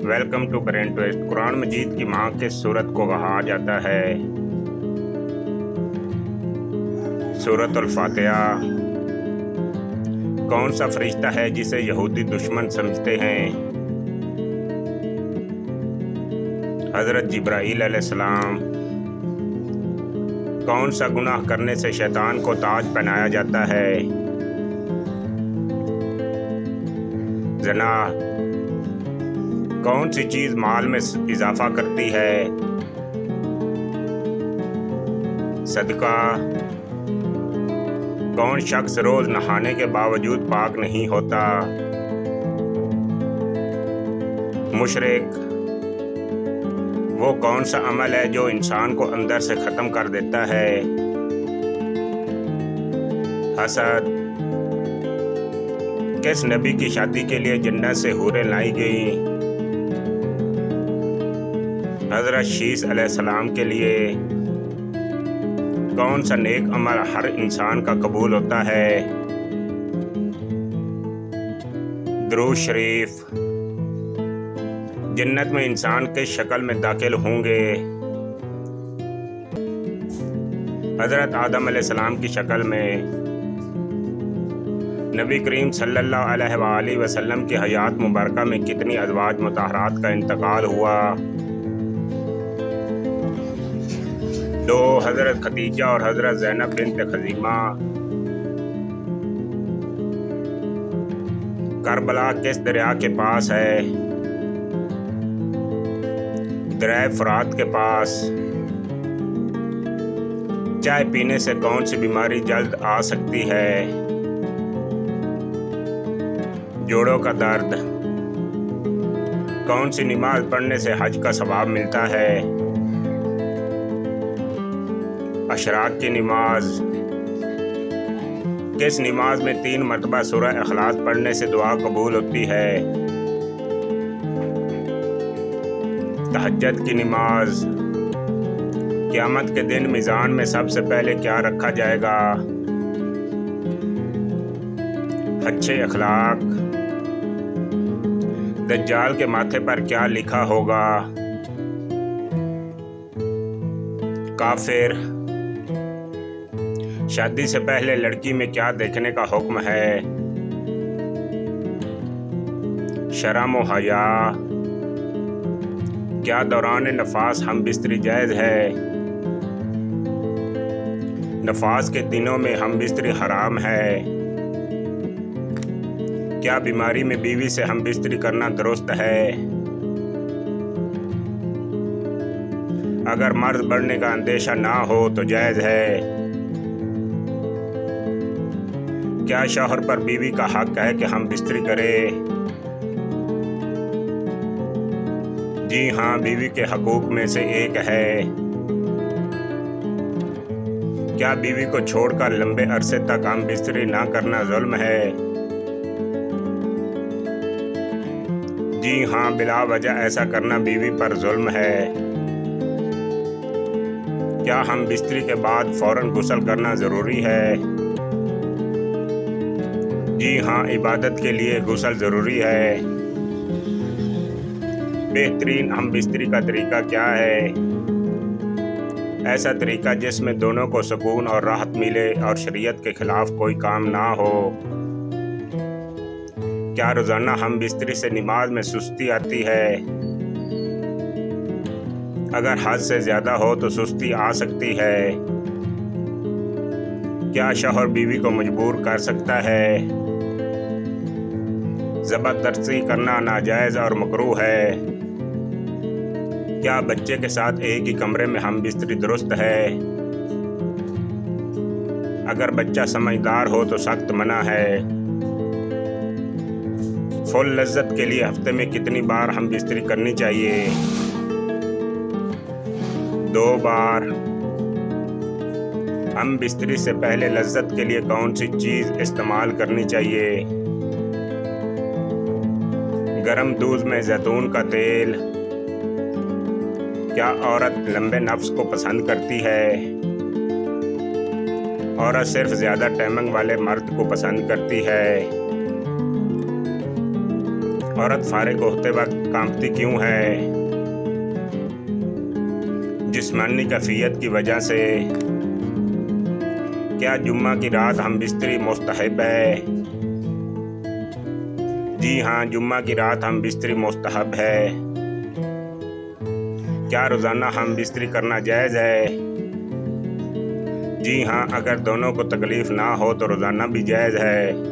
Welcome to brain twist. Quran Majeed की माँ के सूरत को कहा जाता है सूरत अल फातिहा। कौन सा फरिश्ता है जिसे यहूदी दुश्मन समझते हैं? हज़रत जिब्राईल अलैहिस्सलाम। कौन सा गुनाह करने से शैतान को ताज पहनाया जाता है? ज़ना। कौन सी चीज़ माल में इजाफा करती है? सदका। कौन शख्स रोज नहाने के बावजूद पाक नहीं होता? मुशरिक। वो कौन सा अमल है जो इंसान को अंदर से ख़त्म कर देता है? हसद। किस नबी की शादी के लिए जन्नत से हूरें लाई गई? हज़रत शीस अलैहिस्सलाम के लिए। कौन सा नेक अमल हर इंसान का कबूल होता है? दुरूद शरीफ। जन्नत में इंसान किस शक्ल में दाखिल होंगे? हज़रत आदम अलैहिस्सलाम की शक्ल में। नबी करीम सल्लल्लाहु अलैहि वसल्लम की हयात मुबारका में कितनी अज़वाज मुतहरात का इंतकाल हुआ? 2। हज़रत खदीजा और हज़रत ज़ैनब बिन्त खज़ीमा। करबला किस दरिया के पास है? दरिया फ़ुरात के पास। चाय पीने से कौन सी बीमारी जल्द आ सकती है? जोड़ों का दर्द। कौन सी नमाज पढ़ने से हज का सवाब मिलता है? अशराक की नमाज। किस नमाज में 3 मरतबा सूरह इखलास पढ़ने से दुआ कबूल होती है? तहज्जुद की नमाज। क़यामत के दिन मीज़ान में सबसे पहले क्या रखा जाएगा? अच्छे अखलाक। दज्जाल के माथे पर क्या लिखा होगा? काफिर। शादी से पहले लड़की में क्या देखने का हुक्म है? शर्म व हया। क्या दौरान नफास हम बिस्तरी जायज़ है? नफास के दिनों में हम बिस्तरी हराम है? क्या बीमारी में बीवी से हम बिस्तरी करना दुरुस्त है? अगर मर्ज बढ़ने का अंदेशा ना हो तो जायज़ है? क्या शौहर पर बीवी का हक है कि हम बिस्तरी करें? जी हाँ, बीवी के हकूक में से एक है। क्या बीवी को छोड़कर लंबे अरसे तक हम बिस्तरी ना करना जुल्म है? जी हाँ, बिला वजह ऐसा करना बीवी पर जुल्म है। क्या हम बिस्तरी के बाद फौरन गुस्ल करना ज़रूरी है? जी हाँ, इबादत के लिए गुस्ल ज़रूरी है। बेहतरीन हम बिस्तरी का तरीका क्या है? ऐसा तरीका जिसमें दोनों को सुकून और राहत मिले और शरीयत के खिलाफ कोई काम ना हो। क्या रोज़ाना हम बिस्तरी से नमाज में सुस्ती आती है? अगर हद से ज़्यादा हो तो सुस्ती आ सकती है। क्या शौहर बीवी को मजबूर कर सकता है? ज़बरदस्ती करना नाजायज़ और मकरूह है। क्या बच्चे के साथ एक ही कमरे में हम बिस्तरी दुरुस्त है? अगर बच्चा समझदार हो तो सख्त मना है। फुल लज्जत के लिए हफ्ते में कितनी बार हम बिस्तरी करनी चाहिए? 2 बार। हम बिस्तरी से पहले लज्जत के लिए कौन सी चीज़ इस्तेमाल करनी चाहिए? गरम दूध में जैतून का तेल। क्या औरत लंबे नफ्स को पसंद करती है? औरत सिर्फ ज़्यादा टाइमिंग वाले मर्द को पसंद करती है। औरत फारिग होते वक्त कांपती क्यों है? जिस्मानी कैफियत की वजह से। क्या जुम्मा की रात हम बिस्तरी मुस्तहब है? जी हाँ, जुम्मा की रात हम बिस्तरी मुस्तहब है। क्या रोज़ाना हम बिस्तरी करना जायज़ है? जी हाँ, अगर दोनों को तकलीफ ना हो तो रोज़ाना भी जायज़ है।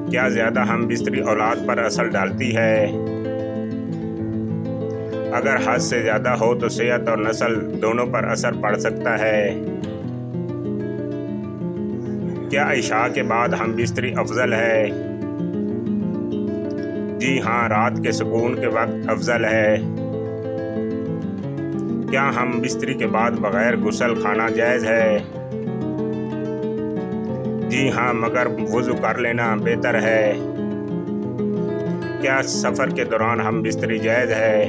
क्या ज़्यादा हम बिस्तरी औलाद पर असर डालती है? अगर हद से ज़्यादा हो तो सेहत और नस्ल दोनों पर असर पड़ सकता है। क्या इशा के बाद हम बिस्तरी अफजल है? जी हाँ, रात के सुकून के वक्त अफजल है। क्या हम बिस्तरी के बाद बगैर गुस्ल खाना जायज़ है? जी हाँ, मगर वुज़ू कर लेना बेहतर है। क्या सफ़र के दौरान हम बिस्तरी जायज़ है?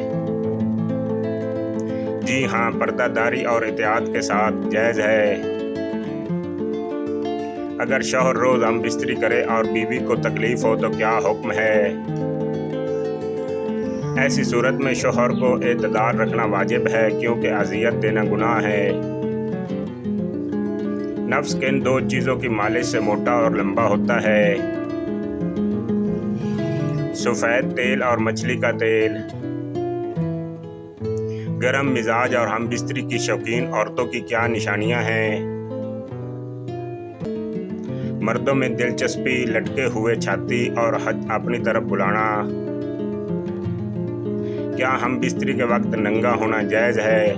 जी हाँ, पर्दादारी और एहतियात के साथ जायज़ है। अगर शौहर रोज़ हम बिस्तरी करे और बीवी को तकलीफ़ हो तो क्या हुक्म है? ऐसी सूरत में शौहर को एतदाल रखना वाजिब है, क्योंकि अज़ियत देना गुनाह है। नफ्स किन दो चीज़ों की मालिश से मोटा और लंबा होता है? सफ़ेद तेल और मछली का तेल। गरम मिजाज और हम बिस्तरी की शौकीन औरतों की क्या निशानियां हैं? मर्दों में दिलचस्पी, लटके हुए छाती और अपनी तरफ बुलाना। क्या हम बिस्तरी के वक्त नंगा होना जायज़ है?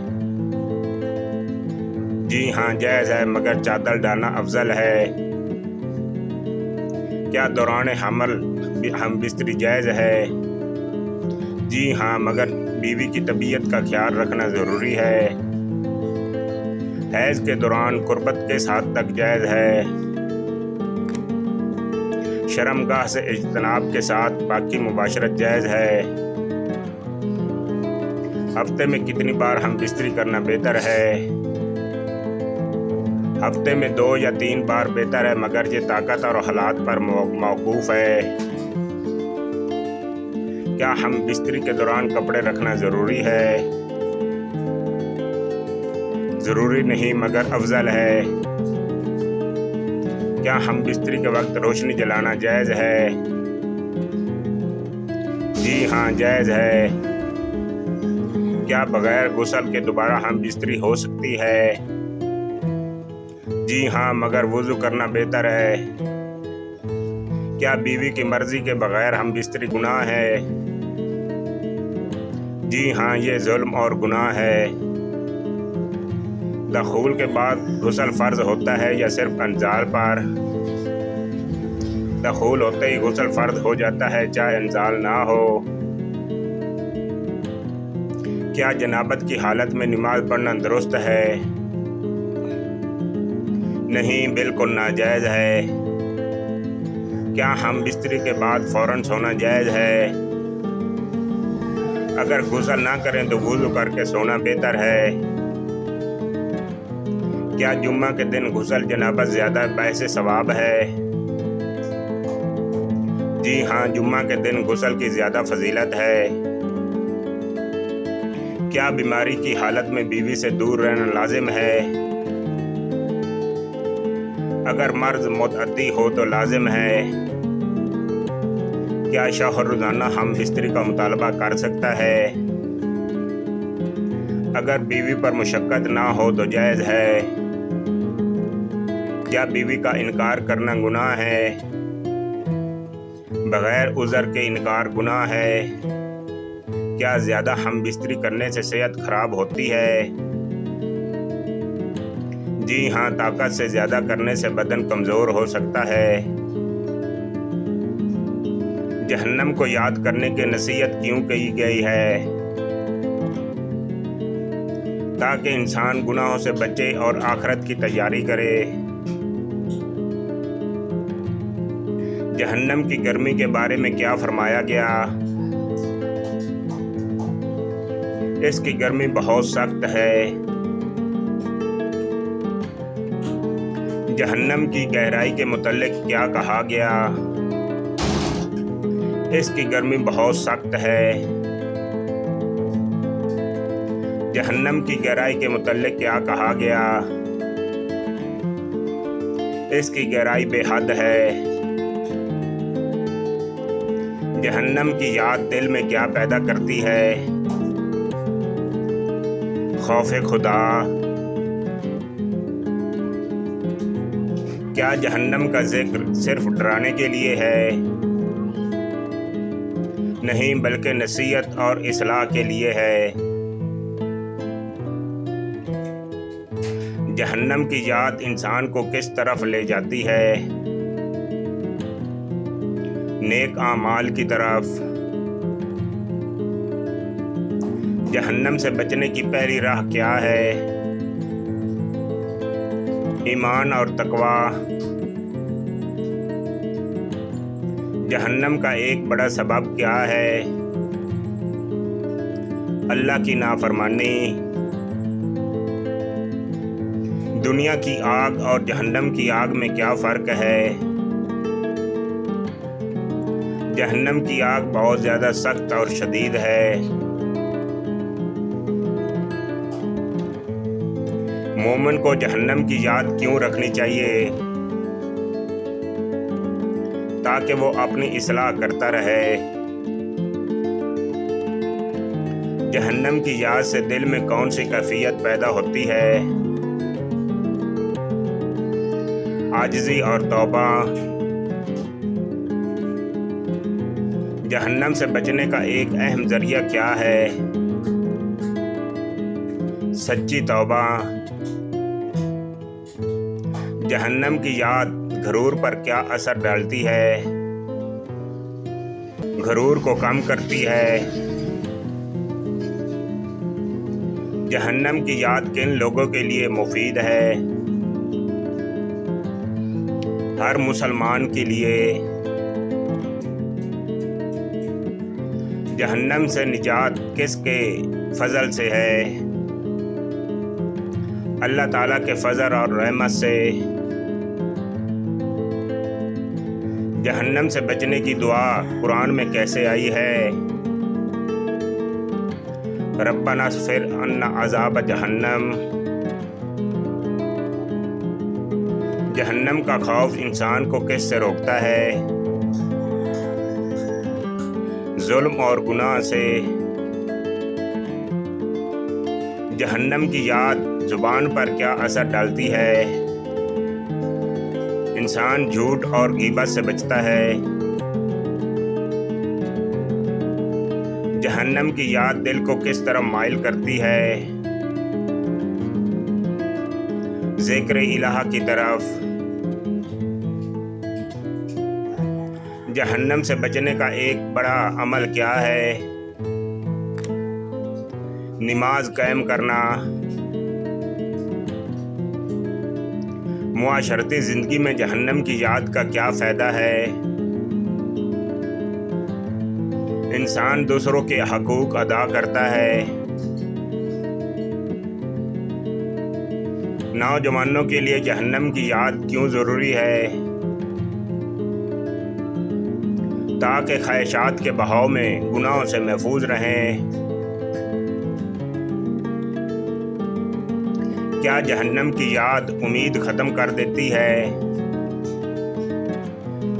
जी हाँ, जायज़ है, मगर चादर डालना अफजल है। क्या दौरान हमल हम बिस्तरी जायज़ है? जी हाँ, मगर बीवी की तबीयत का ख्याल रखना ज़रूरी है। हैज़ के दौरान कुर्बत के साथ तक जायज़ है। शर्मगाह से इज्तनाब के साथ बाकी मुबाशरत जायज़ है। हफ्ते में कितनी बार हम बिस्तरी करना बेहतर है? हफ्ते में 2 या 3 बार बेहतर है, मगर ये ताकत और हालात पर मौकूफ़ है। क्या हम बिस्तरी के दौरान कपड़े रखना ज़रूरी है? ज़रूरी नहीं, मगर अफजल है। क्या हम बिस्तरी के वक्त रोशनी जलाना जायज़ है? जी हाँ, जायज़ है। क्या बगैर गुस्ल के दोबारा हम बिस्तरी हो सकती है? जी हाँ, मगर वुज़ू करना बेहतर है। क्या बीवी की मर्जी के बगैर हम बिस्तरी गुनाह है? जी हाँ, ये जुल्म और गुनाह है। दखूल के बाद गुस्ल फ़र्ज होता है या सिर्फ इंजाल पर? दखूल होते ही गुस्ल फ़र्ज हो जाता है, चाहे इंजाल ना हो। क्या जनाबत की हालत में नमाज पढ़ना दुरुस्त है? नहीं, बिल्कुल नाजायज़ है। क्या हम बिस्तरी के बाद फ़ौरन सोना जायज़ है? अगर गुस्ल ना करें तो वुज़ू करके सोना बेहतर है। क्या जुम्मा के दिन गुस्ल जनाबत ज़्यादा बाइसे सवाब है? जी हाँ, जुम्मा के दिन गुस्ल की ज़्यादा फजीलत है। क्या बीमारी की हालत में बीवी से दूर रहना लाजिम है? अगर मर्द मुतअद्दी हो तो लाजिम है। क्या शौहर रोज़ाना हम बिस्तरी का मुतालबा कर सकता है? अगर बीवी पर मुशक्कत ना हो तो जायज़ है। क्या बीवी का इनकार करना गुनाह है? बगैर उज़र के इनकार गुनाह है। क्या ज़्यादा हम बिस्तरी करने से सेहत खराब होती है? जी हाँ, ताकत से ज़्यादा करने से बदन कमज़ोर हो सकता है। जहन्नम को याद करने की नसीहत क्यों की गई है? ताकि इंसान गुनाहों से बचे और आखिरत की तैयारी करे। जहन्नम की गर्मी के बारे में क्या फरमाया गया? इसकी गर्मी बहुत सख्त है। जहन्नम की गहराई के मुतल्लिक क्या कहा गया? इसकी गर्मी बहुत सख्त है। जहन्नम की गहराई के मुतल्लिक क्या कहा गया? इसकी गहराई बेहद है। जहन्नम की याद दिल में क्या पैदा करती है? खौफ खुदा। क्या जहन्नम का जिक्र सिर्फ डराने के लिए है? नहीं, बल्कि नसीहत और इस्लाह के लिए है। जहन्नम की याद इंसान को किस तरफ ले जाती है? नेक आमाल की तरफ। जहन्नम से बचने की पहली राह क्या है? ईमान और तकवा। जहन्नम का एक बड़ा सबब क्या है? अल्लाह की नाफरमानी। दुनिया की आग और जहन्नम की आग में क्या फ़र्क है? जहन्नम की आग बहुत ज़्यादा सख्त और शदीद है। मोमिन को जहन्नम की याद क्यों रखनी चाहिए? ताकि वो अपनी इस्लाह करता रहे। जहन्नम की याद से दिल में कौन सी कैफियत पैदा होती है? आजिज़ी और तौबा। जहन्नम से बचने का एक अहम ज़रिया क्या है? सच्ची तौबा। जहन्नम की याद घरूर पर क्या असर डालती है? घरूर को कम करती है। जहन्नम की याद किन लोगों के लिए मुफीद है? हर मुसलमान के लिए। जहन्नम से निजात किसके फजल से है? अल्लाह ताला के फजल और रहमत से। जहन्नम से बचने की दुआ कुरान में कैसे आई है? रब्बना स्फिर अन्ना अज़ाब जहन्नम। जहन्नम का खौफ इंसान को किससे रोकता है? जुल्म और गुनाह से। जहन्नम की याद जुबान पर क्या असर डालती है? इंसान झूठ और गीबत से बचता है। जहन्नम की याद दिल को किस तरह माइल करती है? ज़िक्र इलाहा की तरफ। जहन्नम से बचने का एक बड़ा अमल क्या है? नमाज कायम करना। मुआशरती ज़िंदगी में जहन्नम की याद का क्या फ़ायदा है? इंसान दूसरों के हकूक़ अदा करता है। नौजवानों के लिए जहन्नम की याद क्यों ज़रूरी है? ताकि ख्वाहिशात के बहाव में गुनाहों से महफूज रहें। क्या जहन्नम की याद उम्मीद ख़त्म कर देती है?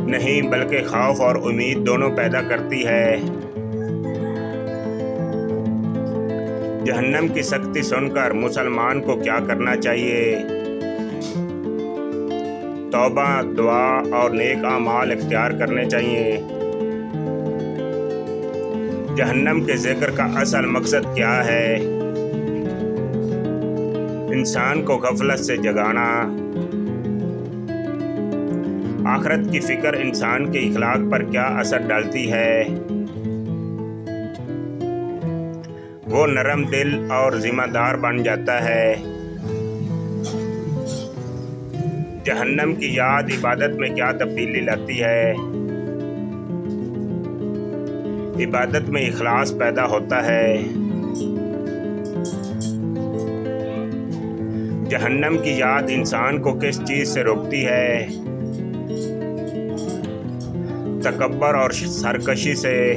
नहीं, बल्कि खौफ और उम्मीद दोनों पैदा करती है। जहन्नम की सख्ती सुनकर मुसलमान को क्या करना चाहिए? तौबा, दुआ और नेक आमाल इख्तियार करने चाहिए। जहन्नम के जिक्र का असल मकसद क्या है? इंसान को गफलत से जगाना। आखिरत की फिक्र इंसान के इखलाक पर क्या असर डालती है? वो नरम दिल और जिम्मेदार बन जाता है। जहन्नम की याद इबादत में क्या तब्दीली लाती है? इबादत में इखलास पैदा होता है। जहन्नम की याद इंसान को किस चीज़ से रोकती है? तकब्बर और सरकशी से।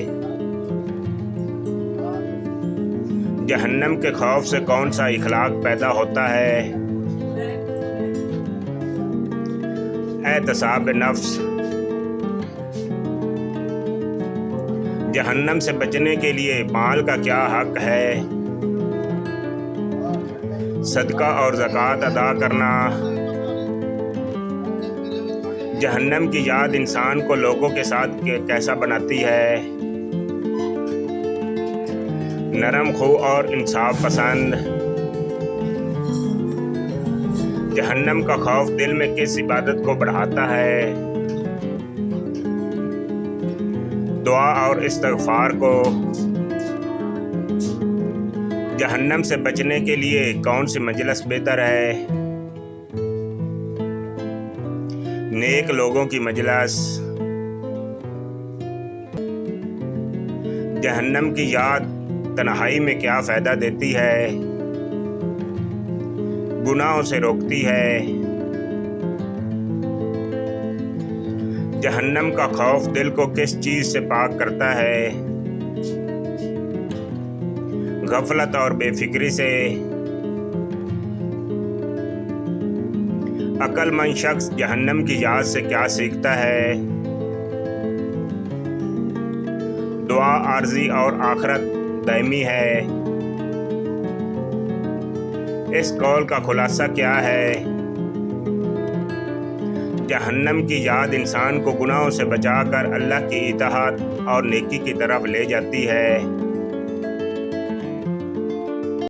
जहन्नम के खौफ से कौन सा इखलाक पैदा होता है? एहतसाब नफ्स। जहन्नम से बचने के लिए माल का क्या हक है? सदका और ज़कात अदा करना। जहन्नम की याद इंसान को लोगों के साथ कैसा बनाती है? नरम खो और इंसाफ पसंद। जहन्नम का खौफ दिल में किस इबादत को बढ़ाता है? दुआ और इस्तिग़फ़ार को। जहन्नम से बचने के लिए कौन सी मजलिस बेहतर है? नेक लोगों की मजलिस। जहन्नम की याद तन्हाई में क्या फ़ायदा देती है? गुनाहों से रोकती है। जहन्नम का खौफ दिल को किस चीज़ से पाक करता है? गफलत और बेफिक्री से। अक्लमंद शख्स जहन्नम की याद से क्या सीखता है? दुआ आर्जी और आखिरत दायमी है। इस कौल का खुलासा क्या है? जहन्नम की याद इंसान को गुनाहों से बचाकर अल्लाह की इताअत और नेकी की तरफ ले जाती है।